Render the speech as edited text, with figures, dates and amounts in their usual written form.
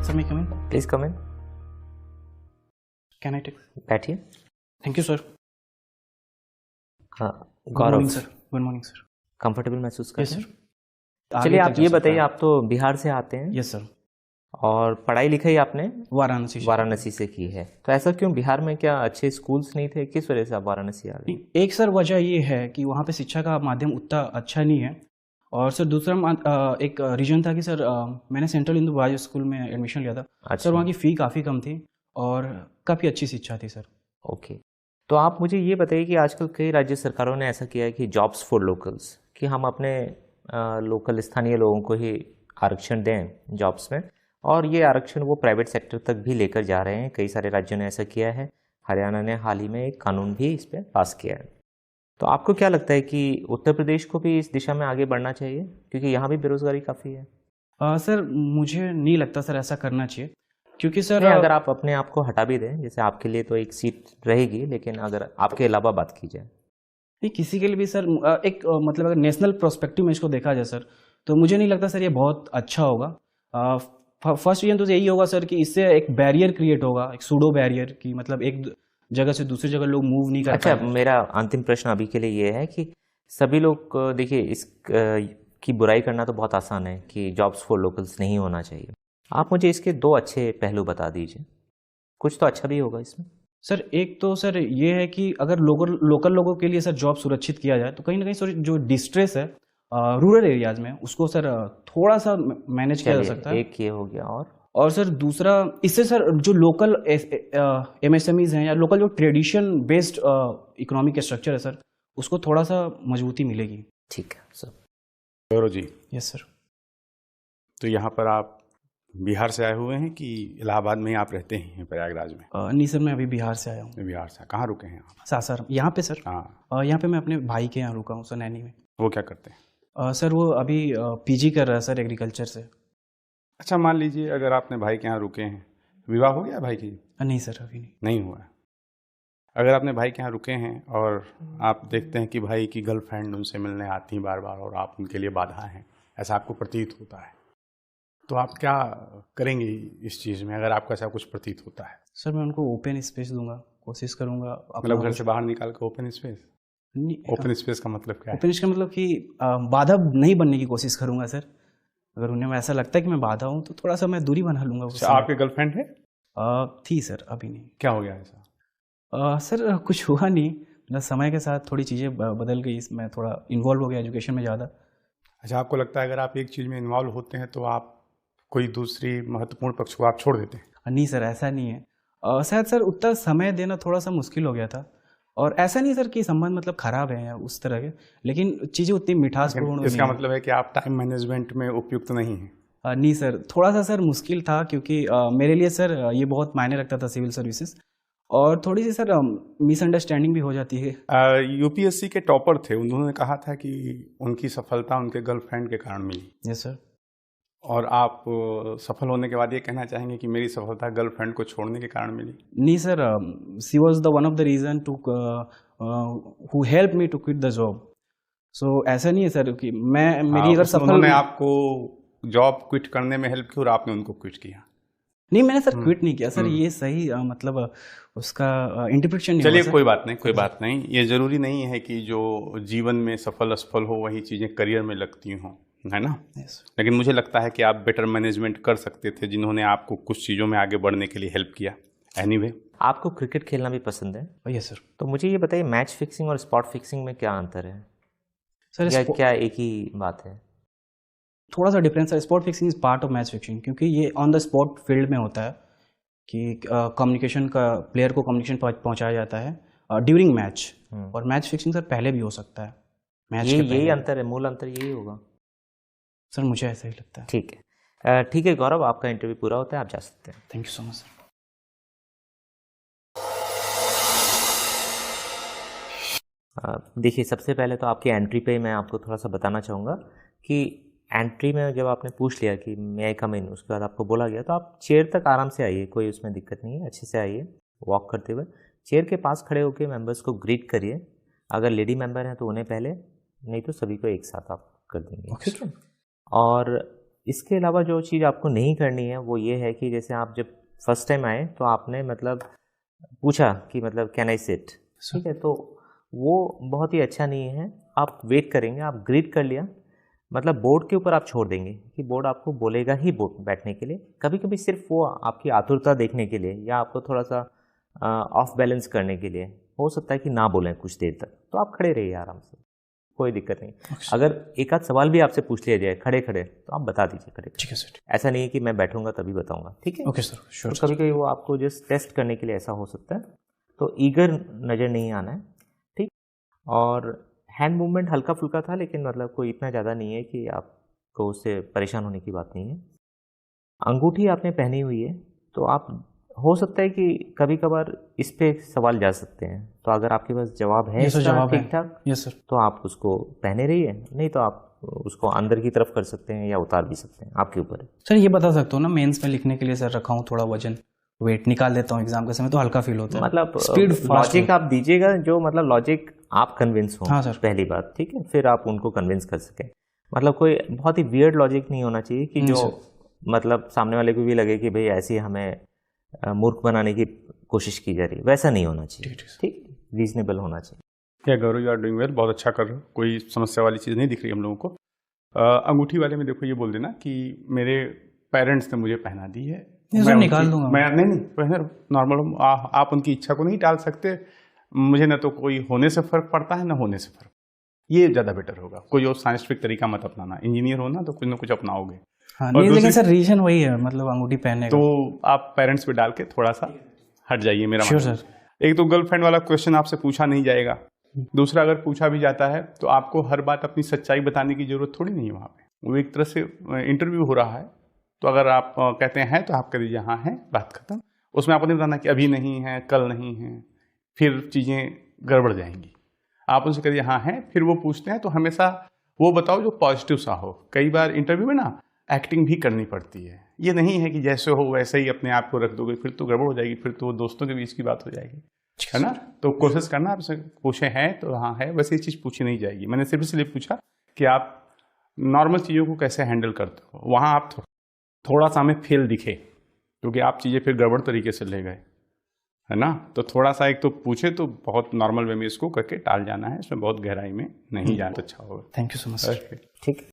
Sir मैं come in? Please come in. Can I take? बैठिए। Thank you sir. हाँ good Gaurav, morning sir. Good morning sir. Comfortable महसूस कर yes रहे sir. हैं? चलिए आप ये बताइए, आप तो बिहार से आते हैं यस सर। और पढ़ाई लिखाई आपने वाराणसी से। वाराणसी से की है, तो ऐसा क्यों? बिहार में क्या अच्छे स्कूल्स नहीं थे? किस वजह से आप वाराणसी आ गए? एक सर वजह ये है कि वहाँ पे शिक्षा का माध्यम उतना अच्छा नहीं है, और सर दूसरा एक रीजन था कि सर मैंने सेंट्रल हिंदू बॉयज स्कूल में एडमिशन लिया था। अच्छा। सर वहाँ की फ़ी काफ़ी कम थी और काफ़ी अच्छी शिक्षा थी सर। ओके, तो आप मुझे ये बताइए कि आजकल कई राज्य सरकारों ने ऐसा किया है कि जॉब्स फॉर लोकल्स, कि हम अपने लोकल स्थानीय लोगों को ही आरक्षण दें जॉब्स में, और ये आरक्षण वो प्राइवेट सेक्टर तक भी लेकर जा रहे हैं। कई सारे राज्यों ने ऐसा किया है। हरियाणा ने हाल ही में एक कानून भी इस पर पास किया है। तो आपको क्या लगता है कि उत्तर प्रदेश को भी इस दिशा में आगे बढ़ना चाहिए, क्योंकि यहाँ भी बेरोजगारी काफ़ी है? सर मुझे नहीं लगता सर ऐसा करना चाहिए, क्योंकि सर नहीं, अगर आप अपने आप को हटा भी दें, जैसे आपके लिए तो एक सीट रहेगी, लेकिन अगर आपके अलावा बात की जाए। नहीं, किसी के लिए भी सर एक मतलब अगर नेशनल प्रोस्पेक्टिव में इसको देखा जाए सर, तो मुझे नहीं लगता सर ये बहुत अच्छा होगा। फर्स्ट रीजन तो यही होगा सर कि इससे एक बैरियर क्रिएट होगा, एक सूडो बैरियर, कि मतलब एक जगह से दूसरी जगह लोग मूव नहीं कर अच्छा, पाए। मेरा अंतिम प्रश्न अभी के लिए ये है कि सभी लोग देखिए, इस की बुराई करना तो बहुत आसान है कि जॉब्स फॉर लोकल्स नहीं होना चाहिए। आप मुझे इसके दो अच्छे पहलू बता दीजिए, कुछ तो अच्छा भी होगा इसमें। सर एक तो सर ये है कि अगर लोकल लोगों के लिए सर जॉब सुरक्षित किया जाए, तो कहीं ना कहीं सर जो डिस्ट्रेस है रूरल एरियाज में, उसको सर थोड़ा सा मैनेज किया जा सकता चलिए, है। एक ये हो गया, और सर दूसरा, इससे सर जो लोकल एमएसएमईज हैं या लोकल जो ट्रेडिशन बेस्ड इकोनॉमिक स्ट्रक्चर है सर, उसको थोड़ा सा मजबूती मिलेगी। ठीक है sir. Gaurav ji, yes sir. तो यहाँ पर आप बिहार से आए हुए हैं कि इलाहाबाद में ही आप रहते हैं, प्रयागराज में? नहीं सर, मैं अभी बिहार से आया हूँ। बिहार से कहाँ रुके हैं आप? सासर यहाँ पे सर। हाँ। यहाँ पे मैं अपने भाई के यहाँ रुका हूँ सर, नैनी में। वो क्या करते हैं? सर वो अभी पीजी कर रहा है सर, एग्रीकल्चर से। अच्छा, मान लीजिए अगर आपने भाई के यहाँ रुके हैं, विवाह हो गया भाई की? नहीं सर, अभी नहीं। नहीं हुआ है। अगर आपने भाई के यहाँ रुके हैं और आप देखते हैं कि भाई की गर्लफ्रेंड उनसे मिलने आती है बार बार और आप उनके लिए बाधा हैं, ऐसा आपको प्रतीत होता है, तो आप क्या करेंगे इस चीज़ में, अगर आपको ऐसा कुछ प्रतीत होता है? सर मैं उनको ओपन स्पेस दूंगा, कोशिश करूंगा। मतलब घर से बाहर निकाल कर ओपन स्पेस? ओपन स्पेस का मतलब क्या है? ओपन स्पेस का मतलब कि बाधा नहीं बनने की कोशिश करूंगा सर। अगर उन्हें ऐसा लगता है कि मैं बाधा हूँ, तो थोड़ा सा मैं दूरी बना लूंगा उससे। आपकी गर्लफ्रेंड है? थी सर, अभी नहीं। क्या हो गया ऐसा? सर कुछ हुआ नहीं, मतलब समय के साथ थोड़ी चीज़ें बदल गई, इसमें थोड़ा इन्वॉल्व हो गया एजुकेशन में ज़्यादा। अच्छा, आपको लगता है अगर आप एक चीज़ में इन्वॉल्व होते हैं तो आप कोई दूसरी महत्वपूर्ण पक्ष को आप छोड़ देते हैं? नहीं सर, ऐसा नहीं है। शायद सर उतना समय देना थोड़ा सा मुश्किल हो गया था, और ऐसा नहीं सर कि संबंध मतलब खराब है या उस तरह के, लेकिन चीज़ें उतनी मिठासपूर्ण इसका नहीं मतलब है कि आप टाइम मैनेजमेंट में उपयुक्त नहीं हैं? नहीं सर, थोड़ा सा सर मुश्किल था, क्योंकि मेरे लिए सर ये बहुत मायने रखता था सिविल सर्विसेज, और थोड़ी सी सर मिसअंडरस्टैंडिंग भी हो जाती है। यूपीएससी के टॉपर थे, उन्होंने कहा था कि उनकी सफलता उनके गर्लफ्रेंड के कारण मिली। Yes sir. और आप सफल होने के बाद ये कहना चाहेंगे कि मेरी सफलता गर्लफ्रेंड को छोड़ने के कारण मिली? नहीं sir, she was the one of the reason to who help me to quit the job. So ऐसा नहीं है सर कि मेरी अगर सफल, उन्होंने आपको जॉब क्विट करने में हेल्प की और आपने उनको क्विट किया? नहीं, मैंने सर क्विट नहीं किया सर, ये सही मतलब उसका इंटरप्रिटेशन नहीं चलिए, हुआ कोई बात नहीं, कोई बात नहीं। ये जरूरी नहीं है कि जो जीवन में सफल असफल हो वही चीज़ें करियर में लगती हों, है ना? yes. लेकिन मुझे लगता है कि आप बेटर मैनेजमेंट कर सकते थे, जिन्होंने आपको कुछ चीज़ों में आगे बढ़ने के लिए हेल्प किया। एनीवे, आपको क्रिकेट खेलना भी पसंद है? Yes sir. तो मुझे ये बताइए, मैच फिक्सिंग और स्पॉट फिक्सिंग में क्या अंतर है, सर या क्या एक ही बात है? थोड़ा सा डिफरेंस है। Spot fixing is part of match fixing, क्योंकि ये ऑन द स्पॉट फील्ड में होता है कि कम्युनिकेशन का, प्लेयर को कम्युनिकेशन पहुंचाया जाता है ड्यूरिंग मैच, और मैच फिक्सिंग सर पहले भी हो सकता है, मैच के पहले। यही अंतर है, मूल अंतर यही होगा सर, मुझे ऐसा ही लगता है। ठीक है गौरव, आपका इंटरव्यू पूरा होता है, आप जा सकते हैं। Thank you so much sir. देखिए, सबसे पहले तो आपकी एंट्री पे मैं आपको थोड़ा सा बताना चाहूँगा कि एंट्री में जब आपने पूछ लिया कि मे आई कम इन, उसके बाद आपको बोला गया, तो आप चेयर तक आराम से आइए, कोई उसमें दिक्कत नहीं है, अच्छे से आइए वॉक करते हुए। चेयर के पास खड़े होकर मेंबर्स को ग्रीट करिए। अगर लेडी मेंबर हैं तो उन्हें पहले, नहीं तो सभी को एक साथ आप कर देंगे, ठीक है? और इसके अलावा जो चीज़ आपको नहीं करनी है वो ये है कि जैसे आप जब फर्स्ट टाइम आए तो आपने मतलब पूछा कि मतलब कैन आई सिट, ठीक है, तो वो बहुत ही अच्छा नहीं है। आप वेट करेंगे, आप ग्रीट कर लिया, मतलब बोर्ड के ऊपर आप छोड़ देंगे कि बोर्ड आपको बोलेगा ही बोर्ड बैठने के लिए। कभी कभी सिर्फ वो आपकी आतुरता देखने के लिए या आपको थोड़ा सा ऑफ बैलेंस करने के लिए हो सकता है कि ना बोलें कुछ देर तक, तो आप खड़े रहिए आराम से, कोई दिक्कत नहीं। अगर एक आध सवाल भी आपसे पूछ लिया जाए खड़े खड़े तो आप बता दीजिए खड़े। ठीक है सर। ऐसा नहीं है कि मैं बैठूंगा तभी बताऊंगा, ठीक है। Okay sir, sure. तो कभी कभी वो आपको जस्ट टेस्ट करने के लिए ऐसा हो सकता है, तो ईगर नज़र नहीं आना है, ठीक। और हैंड मूवमेंट हल्का फुल्का था, लेकिन मतलब कोई इतना ज़्यादा नहीं है कि आपको उससे परेशान होने की बात नहीं है। अंगूठी आपने पहनी हुई है, तो आप हो सकता है कि कभी कभार इस पे सवाल जा सकते हैं, तो अगर आपके पास जवाब है इसका ठीक ठाक, यस सर, तो आप उसको पहने रहिए, नहीं तो आप उसको अंदर की तरफ कर सकते हैं या उतार भी सकते हैं, आपके ऊपर है। सर ये बता सकते हो ना, मेंस में लिखने के लिए सर रखा हूँ थोड़ा वजन, वेट निकाल देता हूँ एग्जाम के समय तो हल्का फील होता है, मतलब स्पीड लॉजिक आप दीजिएगा, जो मतलब लॉजिक आप कन्विंस हो। हाँ सर। पहली बात, ठीक है, फिर आप उनको कन्विंस कर सकें। मतलब कोई बहुत ही वियर्ड लॉजिक नहीं होना चाहिए कि जो मतलब सामने वाले को भी लगे कि भाई ऐसी हमें मूर्ख बनाने की कोशिश की जा रही है, वैसा नहीं होना चाहिए, ठीक, रीजनेबल होना चाहिए। या गौरव, यू आर डूइंग वेल, बहुत अच्छा कर रहे हो, कोई समस्या वाली चीज़ नहीं दिख रही हम लोगों को। अंगूठी वाले में देखो ये बोल देना कि मेरे पेरेंट्स ने मुझे पहना दी है, मैं निकाल दूंगा। मैं नहीं पहने, नॉर्मल आप उनकी इच्छा को नहीं टाल सकते। मुझे ना तो कोई होने से फर्क पड़ता है ना होने से फर्क, ये ज़्यादा बेटर होगा। कोई और साइंटिफिक तरीका मत अपनाना, इंजीनियर हो ना तो कुछ ना कुछ अपनाओगे। हाँ, नहीं, लेकिन सर रीजन वही है, मतलब अंगूठी पहनने का। तो आप पेरेंट्स पे डाल के थोड़ा सा हट जाइए, मेरा श्योर मानना। सर। एक तो गर्लफ्रेंड वाला क्वेश्चन आपसे पूछा नहीं जाएगा, दूसरा अगर पूछा भी जाता है तो आपको हर बात अपनी सच्चाई बताने की जरूरत थोड़ी नहीं है। वहाँ पे वो एक तरह से इंटरव्यू हो रहा है, तो अगर आप कहते हैं तो आप कह दीजिए हाँ है, बात खत्म। उसमें आपको नहीं बताना कि अभी नहीं है, कल नहीं है, फिर चीज़ें गड़बड़ जाएंगी। आप उनसे कहिए हाँ है, फिर वो पूछते हैं तो हमेशा वो बताओ जो पॉजिटिव सा हो। कई बार इंटरव्यू में ना एक्टिंग भी करनी पड़ती है, ये नहीं है कि जैसे हो वैसे ही अपने आप को रख दोगे, फिर तो गड़बड़ हो जाएगी, फिर तो दोस्तों के बीच की बात हो जाएगी, है ना। तो कोशिश करना, आपसे पूछे हैं तो हाँ है, वैसे ये चीज़ पूछी नहीं जाएगी। मैंने सिर्फ इसलिए पूछा कि आप नॉर्मल चीज़ों को कैसे हैंडल करते हो, वहाँ आप थोड़ा सा हमें फेल दिखे, क्योंकि आप चीज़ें फिर गड़बड़ तरीके से ले गए, है ना। तो थोड़ा सा एक तो पूछे तो बहुत नॉर्मल वे में इसको करके टाल जाना है, इसमें बहुत गहराई में नहीं जाना, अच्छा होगा। Thank you so much. ठीक है।